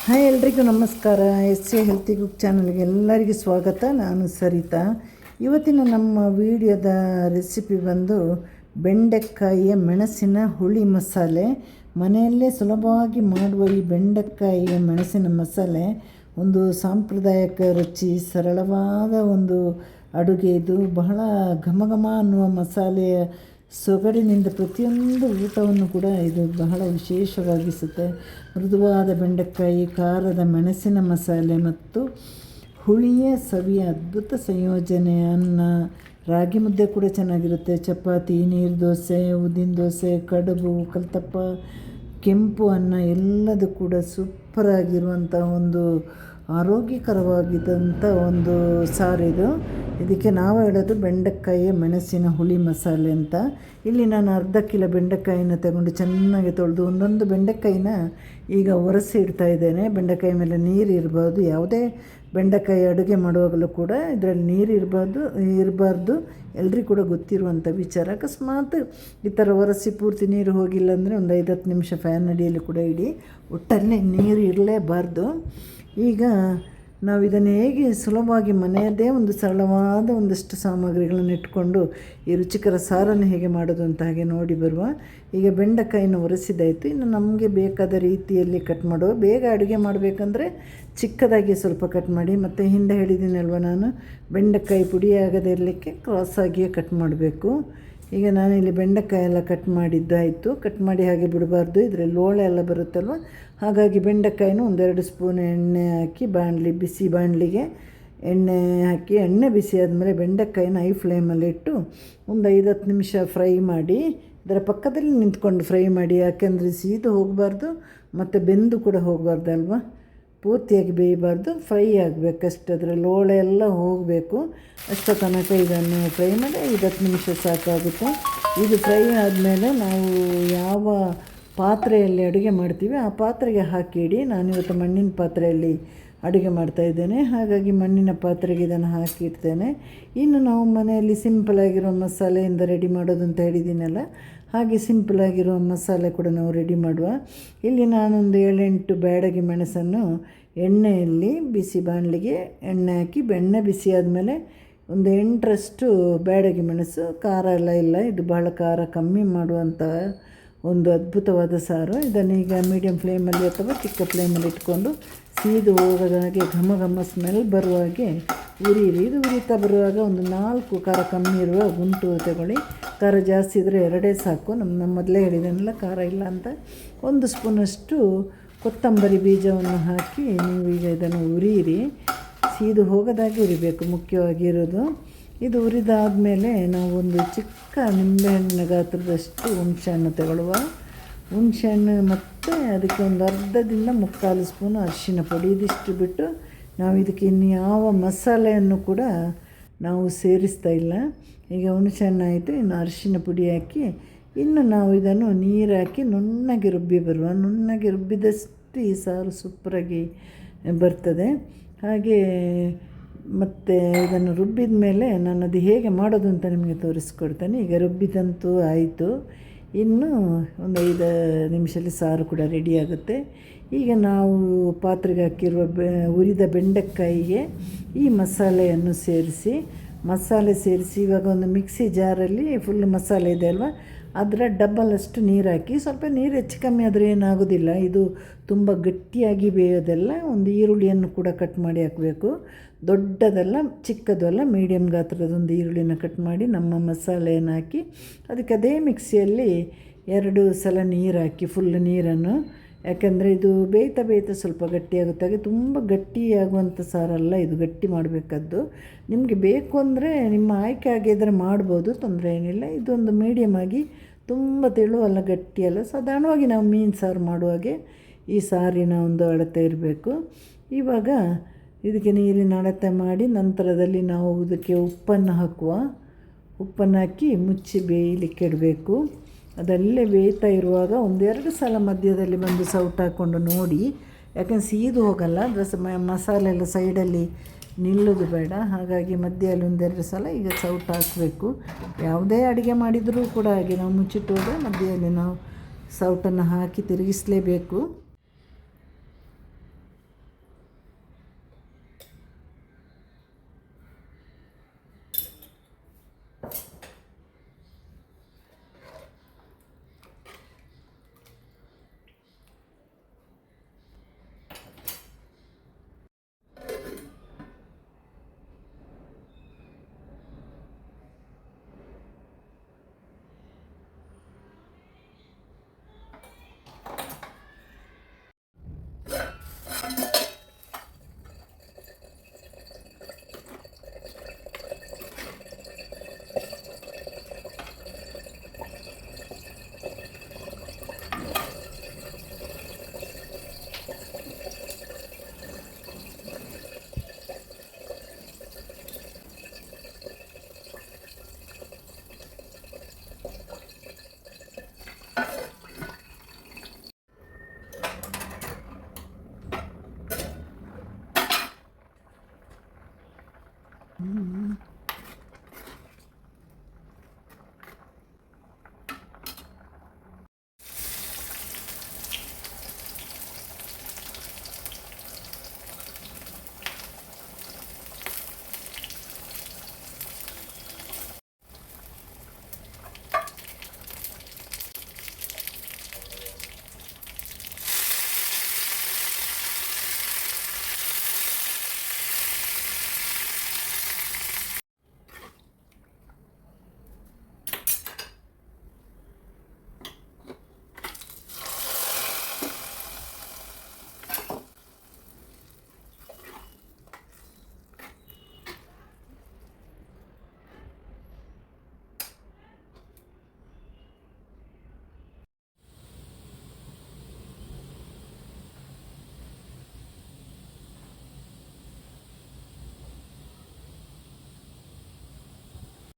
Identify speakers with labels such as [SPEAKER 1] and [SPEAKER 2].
[SPEAKER 1] Hi ಎಲ್ರಿಗೂ ನಮಸ್ಕಾರ. SA healthy cook ಚಾನಲ್ಗೆ ಎಲ್ಲರಿಗೂ ಸ್ವಾಗತ. ನಾನು ಸರಿತಾ. ಇವತ್ತಿನ ನಮ್ಮ ವಿಡಿಯೋದ ರೆಸಿಪಿ ಬಂದು ಬೆಂಡೆಕಾಯಿಯ ಮೆಣಸಿನ ಹುಳಿ ಮಸಾಲೆ. ಮನೆಯಲ್ಲೇ ಸುಲಭವಾಗಿ ಮಾಡುವ ಈ ಬೆಂಡೆಕಾಯಿಯ ಮೆಣಸಿನ ಮಸಾಲೆ ಒಂದು ಸಾಂಪ್ರದಾಯಿಕ ರುಚಿ, ಸರಳವಾದ ಒಂದು ಅಡುಗೆ. ಇದು ಬಹಳ ಘಮಘಮ ಅನ್ನುವ ಮಸಾಲೆಯ ಸೊಗಡಿನಿಂದ ಪ್ರತಿಯೊಂದು ಊಟವನ್ನು ಕೂಡ ಇದು ಬಹಳ ವಿಶೇಷವಾಗಿಸುತ್ತೆ. ಮೃದುವಾದ ಬೆಂಡೆಕಾಯಿ, ಖಾರದ ಮೆಣಸಿನ ಮಸಾಲೆ ಮತ್ತು ಹುಳಿಯ ಸವಿಯ ಅದ್ಭುತ ಸಂಯೋಜನೆ. ಅನ್ನ, ರಾಗಿ ಮುದ್ದೆ ಕೂಡ ಚೆನ್ನಾಗಿರುತ್ತೆ, ಚಪಾತಿ, ನೀರು ದೋಸೆ, ಉದ್ದಿನ ದೋಸೆ, ಕಡುಬು, ಕಲ್ತಪ್ಪ, ಕೆಂಪು ಅನ್ನ ಎಲ್ಲದೂ ಕೂಡ ಸೂಪರಾಗಿರುವಂಥ ಒಂದು ಆರೋಗ್ಯಕರವಾಗಿದ್ದಂಥ ಒಂದು ಸಾರಿದು. ಇದಕ್ಕೆ ನಾವು ಹೇಳೋದು ಬೆಂಡೆಕಾಯಿಯ ಮೆಣಸಿನ ಹುಳಿ ಮಸಾಲೆ ಅಂತ. ಇಲ್ಲಿ ನಾನು ಅರ್ಧ ಕಿಲೋ ಬೆಂಡೆಕಾಯಿನ ತಗೊಂಡು ಚೆನ್ನಾಗಿ ತೊಳೆದು ಒಂದೊಂದು ಬೆಂಡೆಕಾಯಿನ ಈಗ ಒರೆಸಿ ಇಡ್ತಾ ಇದ್ದೇನೆ. ಬೆಂಡೆಕಾಯಿ ಮೇಲೆ ನೀರು ಇರಬಾರ್ದು. ಯಾವುದೇ ಬೆಂಡೆಕಾಯಿ ಅಡುಗೆ ಮಾಡುವಾಗಲೂ ಕೂಡ ಇದರಲ್ಲಿ ನೀರು ಇರಬಾರ್ದು. ಎಲ್ರಿಗೂ ಕೂಡ ಗೊತ್ತಿರುವಂಥ ವಿಚಾರ. ಅಕಸ್ಮಾತ್ ಈ ಥರ ಒರೆಸಿ ಪೂರ್ತಿ ನೀರು ಹೋಗಿಲ್ಲ ಅಂದರೆ ಒಂದು 5-10 ನಿಮಿಷ ಫ್ಯಾನ್ ಅಡಿಯಲ್ಲಿ ಕೂಡ ಇಡಿ. ಒಟ್ಟಲ್ಲಿ ನೀರು ಇರಲೇಬಾರ್ದು. ಈಗ ನಾವು ಇದನ್ನು ಹೇಗೆ ಸುಲಭವಾಗಿ ಮನೆಯದೇ ಒಂದು ಸರಳವಾದ ಒಂದಷ್ಟು ಸಾಮಗ್ರಿಗಳನ್ನು ಇಟ್ಕೊಂಡು ಈ ರುಚಿಕರ ಸಾರನ್ನು ಹೇಗೆ ಮಾಡೋದು ಅಂತ ಹಾಗೆ ನೋಡಿ ಬರುವ. ಈಗ ಬೆಂಡೆಕಾಯಿನ ಒರೆಸಿದಾಯಿತು. ಇನ್ನು ನಮಗೆ ಬೇಕಾದ ರೀತಿಯಲ್ಲಿ ಕಟ್ ಮಾಡುವ. ಬೇಗ ಅಡುಗೆ ಮಾಡಬೇಕಂದ್ರೆ ಚಿಕ್ಕದಾಗಿ ಸ್ವಲ್ಪ ಕಟ್ ಮಾಡಿ. ಮತ್ತು ಹಿಂದೆ ಹೇಳಿದ್ದೀನಲ್ವ ನಾನು, ಬೆಂಡೆಕಾಯಿ ಪುಡಿಯಾಗದೇ ಇರಲಿಕ್ಕೆ ಕ್ರಾಸಾಗಿಯೇ ಕಟ್ ಮಾಡಬೇಕು. ಈಗ ನಾನಿಲ್ಲಿ ಬೆಂಡೆಕಾಯಿ ಎಲ್ಲ ಕಟ್ ಮಾಡಿದ್ದಾಯಿತು. ಕಟ್ ಮಾಡಿ ಹಾಗೆ ಬಿಡಬಾರ್ದು, ಇದರಲ್ಲಿ ಲೋಳೆ ಎಲ್ಲ ಬರುತ್ತಲ್ವ. ಹಾಗಾಗಿ ಬೆಂಡೆಕಾಯಿನೂ 1-2 ಸ್ಪೂನ್ ಎಣ್ಣೆ ಹಾಕಿ ಬಿಸಿ ಬಾಣಲಿಗೆ ಎಣ್ಣೆ ಹಾಕಿ, ಎಣ್ಣೆ ಬಿಸಿ ಆದಮೇಲೆ ಬೆಂಡೆಕಾಯಿನ ಹೈ ಫ್ಲೇಮಲ್ಲಿ ಇಟ್ಟು ಒಂದು 5-10 ನಿಮಿಷ ಫ್ರೈ ಮಾಡಿ. ಇದರ ಪಕ್ಕದಲ್ಲಿ ನಿಂತ್ಕೊಂಡು ಫ್ರೈ ಮಾಡಿ, ಯಾಕೆಂದರೆ ಸೀದು ಹೋಗಬಾರ್ದು ಮತ್ತು ಬೆಂದು ಕೂಡ ಹೋಗಬಾರ್ದು ಅಲ್ವಾ. ಪೂರ್ತಿಯಾಗಿ ಬೇಯಬಾರ್ದು, ಫ್ರೈ ಆಗಬೇಕಷ್ಟು. ಅದರ ಲೋಳೆ ಎಲ್ಲ ಹೋಗಬೇಕು. ಅಷ್ಟೋ ತನಕ ಇದನ್ನು ಫ್ರೈ ಮಾಡಿ 5-10 ನಿಮಿಷ ಸಾಕಾಗುತ್ತೆ. ಇದು ಫ್ರೈ ಆದಮೇಲೆ ನಾವು ಯಾವ ಪಾತ್ರೆಯಲ್ಲಿ ಅಡುಗೆ ಮಾಡ್ತೀವಿ ಆ ಪಾತ್ರೆಗೆ ಹಾಕಿಡಿ. ನಾನಿವತ್ತು ಮಣ್ಣಿನ ಪಾತ್ರೆಯಲ್ಲಿ ಅಡುಗೆ ಮಾಡ್ತಾಯಿದ್ದೇನೆ, ಹಾಗಾಗಿ ಮಣ್ಣಿನ ಪಾತ್ರೆಗೆ ಇದನ್ನು ಹಾಕಿಡ್ತೇನೆ. ಇನ್ನು ನಾವು ಮನೆಯಲ್ಲಿ ಸಿಂಪಲಾಗಿರೋ ಮಸಾಲೆಯಿಂದ ರೆಡಿ ಮಾಡೋದು ಅಂತ ಹೇಳಿದ್ದೀನಲ್ಲ, ಹಾಗೆ ಸಿಂಪಲಾಗಿರೋ ಮಸಾಲೆ ಕೂಡ ನಾವು ರೆಡಿ ಮಾಡುವ. ಇಲ್ಲಿ ನಾನೊಂದು 7-8 ಬ್ಯಾಡಗಿ ಮೆಣಸನ್ನು ಎಣ್ಣೆಯಲ್ಲಿ ಬಿಸಿ ಬಾಣಲಿಗೆ ಎಣ್ಣೆ ಹಾಕಿ, ಎಣ್ಣೆ ಬಿಸಿ ಆದಮೇಲೆ ಒಂದು 8ರಷ್ಟು ಬ್ಯಾಡಗಿ ಮೆಣಸು. ಖಾರ ಎಲ್ಲ ಇಲ್ಲ, ಇದು ಬಹಳ ಖಾರ ಕಮ್ಮಿ ಮಾಡುವಂಥ ಒಂದು ಅದ್ಭುತವಾದ ಸಾರು. ಇದನ್ನೀಗ ಮೀಡಿಯಮ್ ಫ್ಲೇಮಲ್ಲಿ ಅಥವಾ ಚಿಕ್ಕ ಫ್ಲೇಮಲ್ಲಿ ಇಟ್ಕೊಂಡು ಸೀದು ಹೋಗೋದಾಗೆ ಘಮ ಸ್ಮೆಲ್ ಬರುವಾಗೆ ಉರಿಯಿರಿ. ಇದು ಉರಿತಾ ಬರುವಾಗ ಒಂದು 4 ಖಾರ ಕಮ್ಮಿ ಇರುವ ಗುಂಟು ತಗೊಳ್ಳಿ. ಖಾರ ಜಾಸ್ತಿ ಇದ್ದರೆ 2 ಸಾಕು. ನಮ್ಮ ಮೊದಲೇ ಹೇಳಿದ್ದೇನಲ್ಲ ಖಾರ ಇಲ್ಲ ಅಂತ. 1 ಸ್ಪೂನಷ್ಟು ಕೊತ್ತಂಬರಿ ಬೀಜವನ್ನು ಹಾಕಿ ನೀವು ಈಗ ಇದನ್ನು ಉರಿಯಿರಿ. ಸೀದು ಹೋಗೋದಾಗೆ ಉರಿಬೇಕು ಮುಖ್ಯವಾಗಿರೋದು. ಇದು ಉರಿದಾದಮೇಲೆ ನಾವು ಒಂದು ಚಿಕ್ಕ ನಿಂಬೆಹಣ್ಣಿನ ಗಾತ್ರದಷ್ಟು ಹುಣಸೆಹಣ್ಣು ತಗೊಳ್ಳುವ. ಹುಣಸೆಹಣ್ಣು ಮತ್ತು ಅದಕ್ಕೆ ಒಂದು ಅರ್ಧದಿಂದ 3/4 ಸ್ಪೂನು ಅರಿಶಿನ ಪುಡಿ. ಇದಿಷ್ಟು ಬಿಟ್ಟು ನಾವು ಇದಕ್ಕೆ ಇನ್ನು ಯಾವ ಮಸಾಲೆಯನ್ನು ಕೂಡ ನಾವು ಸೇರಿಸ್ತಾ ಇಲ್ಲ. ಈಗ ಹುಣಸೆಹಣ್ಣು ಆಯಿತು, ಇನ್ನು ಅರಿಶಿನ ಪುಡಿ ಹಾಕಿ ಇನ್ನು ನಾವು ಇದನ್ನು ನೀರು ಹಾಕಿ ನುಣ್ಣಗೆ ರುಬ್ಬಿ ಬರುವ. ನುಣ್ಣಗೆ ರುಬ್ಬಿದಷ್ಟು ಈ ಸಾರು ಸೂಪರಾಗಿ ಬರ್ತದೆ. ಹಾಗೆ ಮತ್ತು ಇದನ್ನು ರುಬ್ಬಿದ ಮೇಲೆ ನಾನು ಅದು ಹೇಗೆ ಮಾಡೋದು ಅಂತ ನಿಮಗೆ ತೋರಿಸ್ಕೊಡ್ತೇನೆ. ಈಗ ರುಬ್ಬಿದಂತೂ ಆಯಿತು. ಇನ್ನು ಒಂದು 5 ನಿಮಿಷದಲ್ಲಿ ಸಾರು ಕೂಡ ರೆಡಿಯಾಗುತ್ತೆ. ಈಗ ನಾವು ಪಾತ್ರೆಗೆ ಹಾಕಿರುವ ಹುರಿದ ಬೆಂಡೆಕಾಯಿಗೆ ಈ ಮಸಾಲೆಯನ್ನು ಸೇರಿಸಿ ಇವಾಗ ಒಂದು ಮಿಕ್ಸಿ ಜಾರಲ್ಲಿ ಫುಲ್ ಮಸಾಲೆ ಇದೆ ಅಲ್ವ, ಅದರ ಡಬ್ಬಲಷ್ಟು ನೀರು ಹಾಕಿ. ಸ್ವಲ್ಪ ನೀರು ಹೆಚ್ಚು ಕಮ್ಮಿ ಆದರೆ ಏನಾಗೋದಿಲ್ಲ, ಇದು ತುಂಬ ಗಟ್ಟಿಯಾಗಿ ಬೇಯೋದೆಲ್ಲ. ಒಂದು ಈರುಳ್ಳಿಯನ್ನು ಕೂಡ ಕಟ್ ಮಾಡಿ ಹಾಕಬೇಕು. ದೊಡ್ಡದಲ್ಲ ಚಿಕ್ಕದು ಅಲ್ಲ, ಮೀಡಿಯಮ್ ಗಾತ್ರದೊಂದು ಈರುಳ್ಳಿನ ಕಟ್ ಮಾಡಿ ನಮ್ಮ ಮಸಾಲೆಯನ್ನು ಹಾಕಿ ಅದಕ್ಕೆ ಅದೇ ಮಿಕ್ಸಿಯಲ್ಲಿ 2 ಸಲ ನೀರು ಹಾಕಿ, ಫುಲ್ ನೀರನ್ನು. ಯಾಕೆಂದರೆ ಇದು ಬೇಯ್ತಾ ಸ್ವಲ್ಪ ಗಟ್ಟಿಯಾಗುತ್ತೆ. ಹಾಗೆ ತುಂಬ ಗಟ್ಟಿಯಾಗುವಂಥ ಸಾರಲ್ಲ ಇದು, ಗಟ್ಟಿ ಮಾಡಬೇಕಾದ್ದು. ನಿಮಗೆ ಬೇಕು ಅಂದರೆ ನಿಮ್ಮ ಆಯ್ಕೆ ಆಗಿದ್ದರೆ ಮಾಡ್ಬೋದು, ತೊಂದರೆ ಏನಿಲ್ಲ. ಇದೊಂದು ಮೀಡಿಯಮ್ ಆಗಿ, ತುಂಬ ತೆಳುವಲ್ಲ ಗಟ್ಟಿಯಲ್ಲ, ಸಾಧಾರಣವಾಗಿ ನಾವು ಮೀನು ಸಾರು ಮಾಡುವಾಗೆ ಈ ಸಾರಿನ ಒಂದು ಅಳತೆ ಇರಬೇಕು. ಇವಾಗ ಇದಕ್ಕೆ ನೀರಿನ ಅಳತೆ ಮಾಡಿ ನಂತರದಲ್ಲಿ ನಾವು ಇದಕ್ಕೆ ಉಪ್ಪನ್ನು ಹಾಕಿ ಮುಚ್ಚಿ ಬೇಯಲಿಕ್ಕೆ ಇಡಬೇಕು. ಅದಲ್ಲೇ ಬೇಯ್ತಾ ಇರುವಾಗ 1-2 ಸಲ ಮಧ್ಯದಲ್ಲಿ ಬಂದು ಸೌಟ್ ಹಾಕ್ಕೊಂಡು ನೋಡಿ, ಯಾಕೆಂದರೆ ಸೀದು ಹೋಗಲ್ಲ. ಮಸಾಲೆ ಎಲ್ಲ ಸೈಡಲ್ಲಿ ನಿಲ್ಲೋದು ಬೇಡ. ಹಾಗಾಗಿ ಮಧ್ಯದಲ್ಲಿ 1-2 ಸಲ ಈಗ ಸೌಟ್ ಹಾಕಬೇಕು. ಯಾವುದೇ ಅಡುಗೆ ಮಾಡಿದರೂ ಕೂಡ ಹಾಗೆ ನಾವು ಮುಚ್ಚಿಟ್ಟು ಹೋದರೆ ಮಧ್ಯದಲ್ಲಿ ನಾವು ಸೌಟನ್ನು ಹಾಕಿ ತಿರುಗಿಸಲೇಬೇಕು.